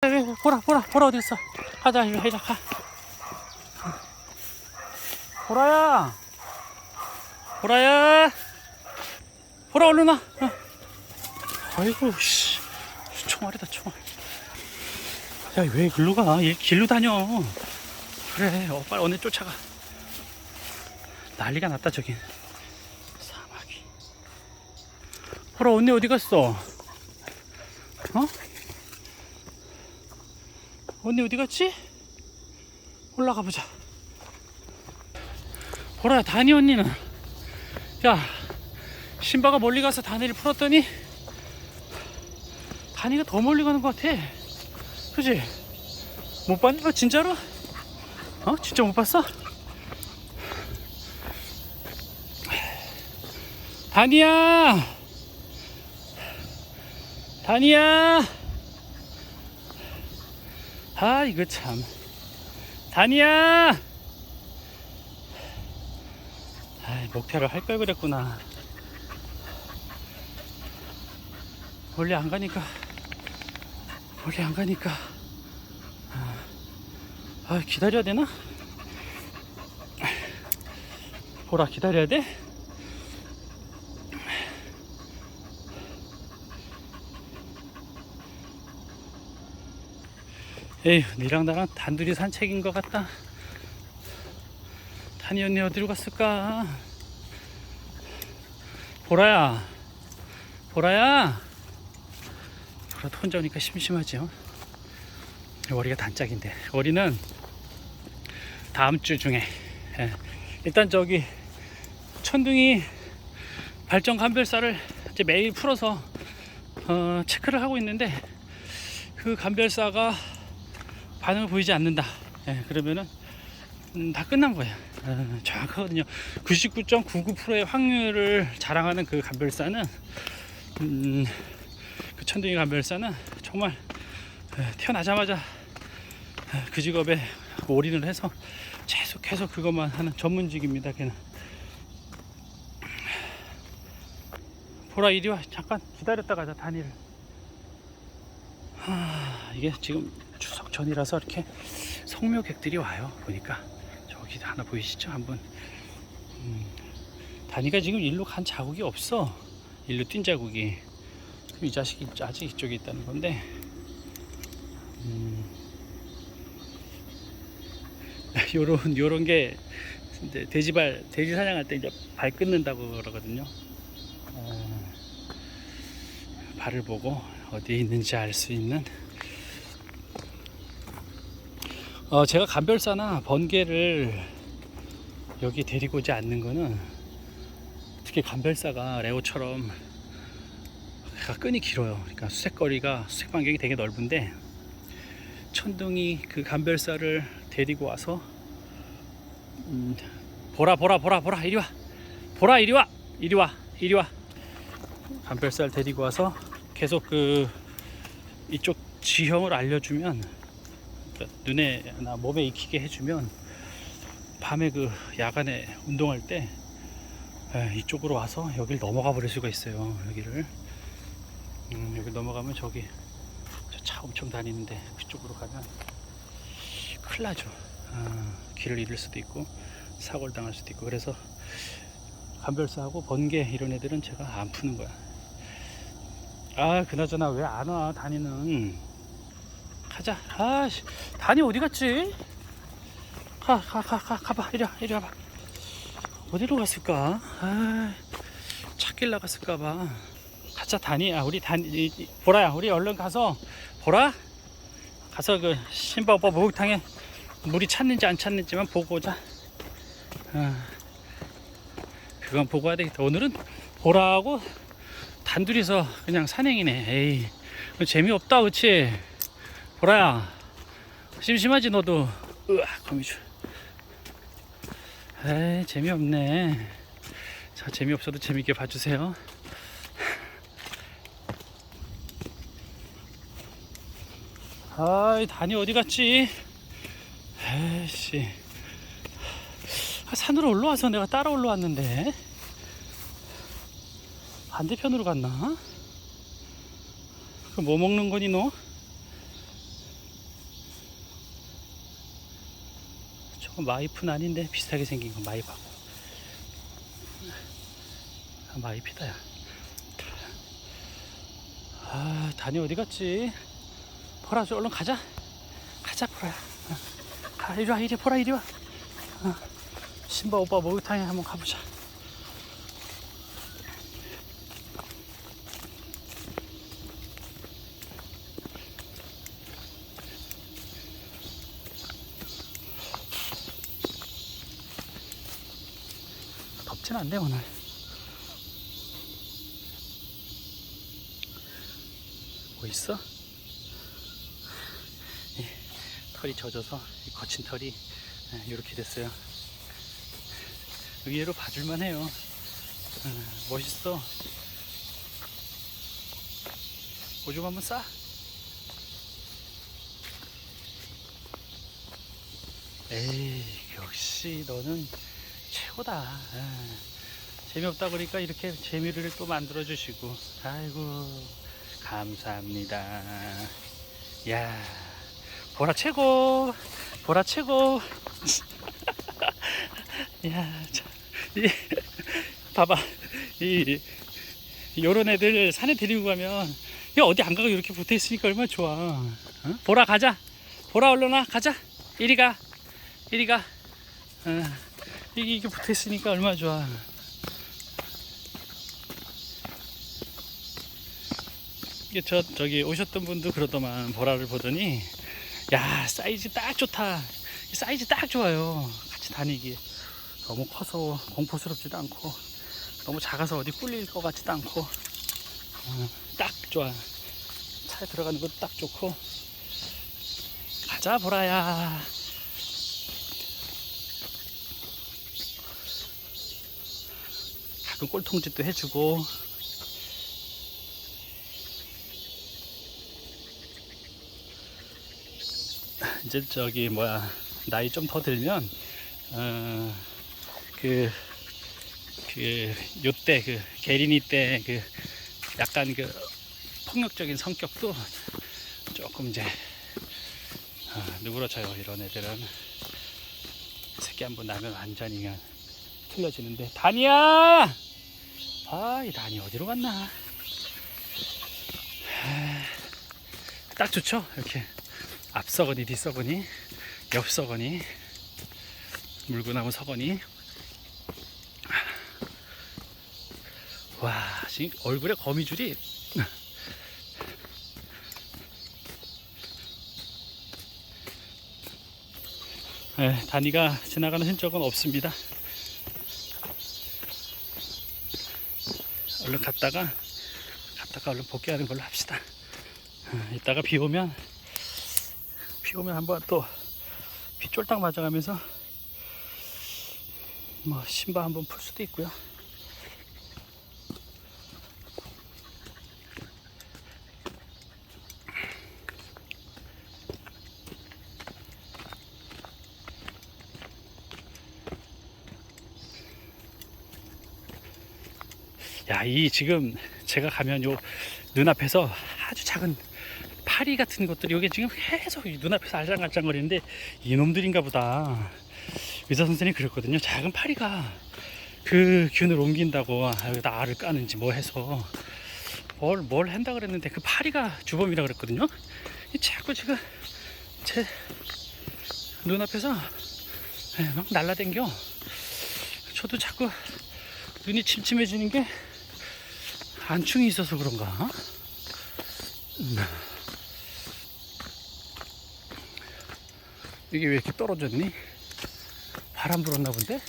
가자. 보라 어디 있어? 가자, 이리 가. 보라야, 보라 얼른 와. 아이고, 씨, 총알이다, 총알. 야, 왜 글로 가? 길로 다녀. 그래, 빨리 언니 쫓아가. 난리가 났다, 저긴. 사마귀. 보라, 언니 어디 갔어? 언니 어디 갔지? 올라가 보자. 보라, 다니 언니는? 야, 신바가 멀리 가서 다니를 풀었더니 다니가 더 멀리 가는 것 같아. 그치? 못 봤니? 진짜로? 진짜 못 봤어? 다니야! 아, 이거 참. 다니야! 목태를 할 걸 그랬구나. 멀리 안 가니까. 기다려야 되나? 보라, 기다려야 돼? 에휴, 니랑 나랑 단둘이 산책인 것 같다. 다니 언니 어디로 갔을까? 보라야, 보라도 혼자 오니까 심심하죠. 월이가 단짝인데, 월이는 다음 주 중에, 일단 저기 천둥이 발전 감별사를 이제 매일 풀어서 체크를 하고 있는데, 그 감별사가 반응을 보이지 않는다. 그러면은 다 끝난 거예요. 정확하거든요. 99.99%의 확률을 자랑하는 그 감별사는, 그 천둥이 감별사는 정말 태어나자마자 그 직업에 올인을 해서 계속 그것만 하는 전문직입니다. 걔는. 보라, 이리 와. 잠깐 기다렸다 가자, 다니를. 이게 지금 추석 전이라서 이렇게 성묘객들이 와요. 보니까 저기 하나 보이시죠? 한번. 다니가 지금 일로 간 자국이 없어. 일로 뛴 자국이. 이 자식이 아직 이쪽에 있다는 건데, 요런 게 이제 돼지 사냥할 때 이제 발 끊는다고 그러거든요. 발을 보고 어디에 있는지 알 수 있는. 제가 감별사나 번개를 여기 데리고 오지 않는 거는, 특히 감별사가 레오처럼 끈이 길어요. 그러니까 수색 반경이 되게 넓은데, 천둥이 그 감별사를 데리고 와서, 보라 이리 와. 보라, 이리 와. 감별사를 데리고 와서 계속 그 이쪽 지형을 알려주면, 그러니까 눈에나 몸에 익히게 해주면, 밤에 그 야간에 운동할 때 이쪽으로 와서 여기를 넘어가 버릴 수가 있어요. 여기를 여기 넘어가면 저기 저 차 엄청 다니는데, 그쪽으로 가면 큰일 나죠. 길을 잃을 수도 있고 사고를 당할 수도 있고. 그래서 감별사하고 번개 이런 애들은 제가 안 푸는 거야. 그나저나 왜 안 와, 다니는. 가자. 다니 어디 갔지? 가봐. 이리 와봐. 어디로 갔을까? 찾길 나갔을까봐. 가자, 다니. 우리 보라야, 우리 얼른 가서, 가서 그 신바 오빠 목욕탕에 물이 찼는지 안 찼는지만 보고 오자. 그건 보고 와야 되겠다. 오늘은 보라하고 단둘이서 그냥 산행이네. 에이, 재미없다, 그치? 보라야, 심심하지 너도? 거미줄. 에이, 재미없네. 자, 재미없어도 재밌게 봐주세요. 다니 어디 갔지? 에이씨. 산으로 올라와서 내가 따라 올라왔는데 반대편으로 갔나? 뭐 먹는 거니 너? 마이프는 아닌데 비슷하게 생긴 거 마이프하고. 마이피다 야. 아, 단이 어디 갔지? 보라, 얼른 가자. 가자, 보라야. 가, 이리 와, 이리 보라, 이리 와. 신바 오빠 목욕탕에 한번 가보자. 덥진 않네 오늘. 뭐 있어? 털이 젖어서 이 거친 털이 이렇게 됐어요. 의외로 봐줄만 해요. 멋있어. 오줌 한번 싸. 에이, 역시 너는 최고다. 재미없다 그러니까 이렇게 재미를 또 만들어 주시고, 아이고 감사합니다. 야, 보라 최고, 보라 최고. 야, 봐봐, 요런 애들 산에 데리고 가면 어디 안 가고 이렇게 붙어 있으니까 얼마나 좋아. 어? 보라 가자. 보라 얼른 와, 가자. 이리 가, 이리 가. 이게 붙어 있으니까 얼마나 좋아. 이게 저기 오셨던 분도 그러더만, 보라를 보더니 야, 사이즈 딱 좋다. 사이즈 딱 좋아요. 같이 다니기. 너무 커서 공포스럽지도 않고, 너무 작아서 어디 꿀릴 것 같지도 않고, 딱 좋아. 차에 들어가는 것도 딱 좋고. 가자, 보라야. 가끔 꼴통짓도 해주고. 이제 저기 뭐야, 나이 좀 더 들면 요때 게린이 때 약간 폭력적인 성격도 조금 이제 누그러져요. 이런 애들은 새끼 한번 나면 완전히 그냥 틀려지는데. 다니야! 아, 이 다니 어디로 갔나? 딱 좋죠? 이렇게 앞서거니 뒤서거니 옆서거니 물고 나면 서거니. 와, 지금 얼굴에 거미줄이 다니가 지나가는 흔적은 없습니다. 얼른 갔다가 얼른 복귀하는 걸로 합시다. 이따가 비 오면 한번 또 비 쫄딱 맞아가면서 뭐 신바 한번 풀 수도 있고요. 야, 이 지금 제가 가면 요 눈앞에서 아주 작은 파리 같은 것들이 여기 지금 계속 눈앞에서 알짱알짱거리는데 이놈들인가 보다. 의사 선생님이 그랬거든요. 작은 파리가 그 균을 옮긴다고 여기다 알을 까는지 뭐 해서 뭘 한다 그랬는데 그 파리가 주범이라 그랬거든요. 자꾸 지금 제 눈앞에서 막 날라댕겨. 저도 자꾸 눈이 침침해지는 게 안충이 있어서 그런가? 이게 왜 이렇게 떨어졌니? 바람 불었나 본데?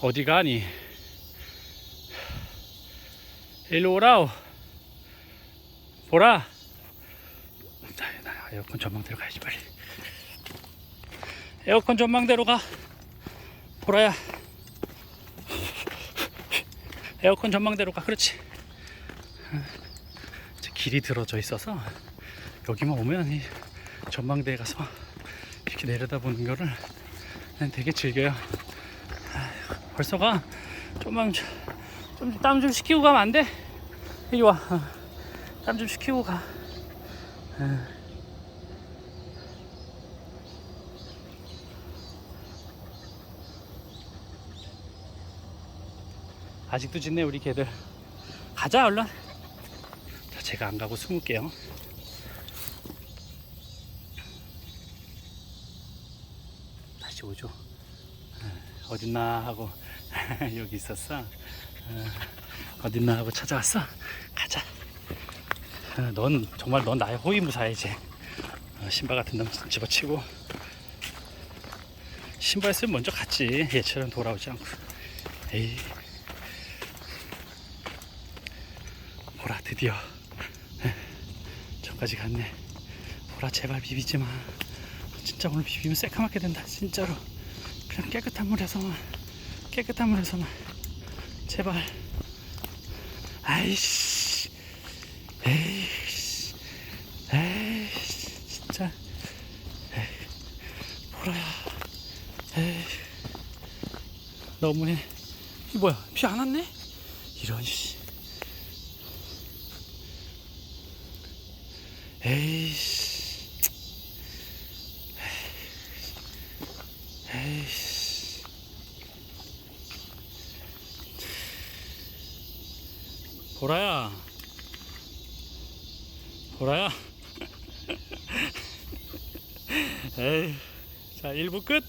어디 가니? 일로 오라오. 보라. 나 에어컨 전망대로 가야지 빨리. 에어컨 전망대로 가. 보라야. 에어컨 전망대로 가. 그렇지. 길이 들어져 있어서 여기만 오면 이 전망대에 가서 이렇게 내려다보는 거를 되게 즐겨요. 벌써 가. 좀 땀 좀 식히고 가면 안 돼? 이리 와. 땀 좀 식히고 가. 아직도 짖네 우리 개들. 가자 얼른. 자, 제가 안 가고 숨을게요. 다시 오죠. 어딨나 하고 여기 있었어. 어딨나 하고 찾아왔어. 가자. 넌 정말 넌 나의 호위무사이지. 신발 같은 놈 집어치고. 신발 쓰면 먼저 갔지. 얘처럼 돌아오지 않고. 에이. 보라 드디어 저까지 갔네. 보라 제발 비비지 마. 진짜 오늘 비비면 새카맣게 된다. 진짜로. 그냥 깨끗한 물에서만 제발. 아이씨. 에이씨. 에이씨. 진짜. 에이. 보라야. 에이. 너무해. 이 뭐야? 비 안 왔네? 이런 씨. 에이씨. 에이씨. 보라야. 보라야. 에이. 자, 1부 끝.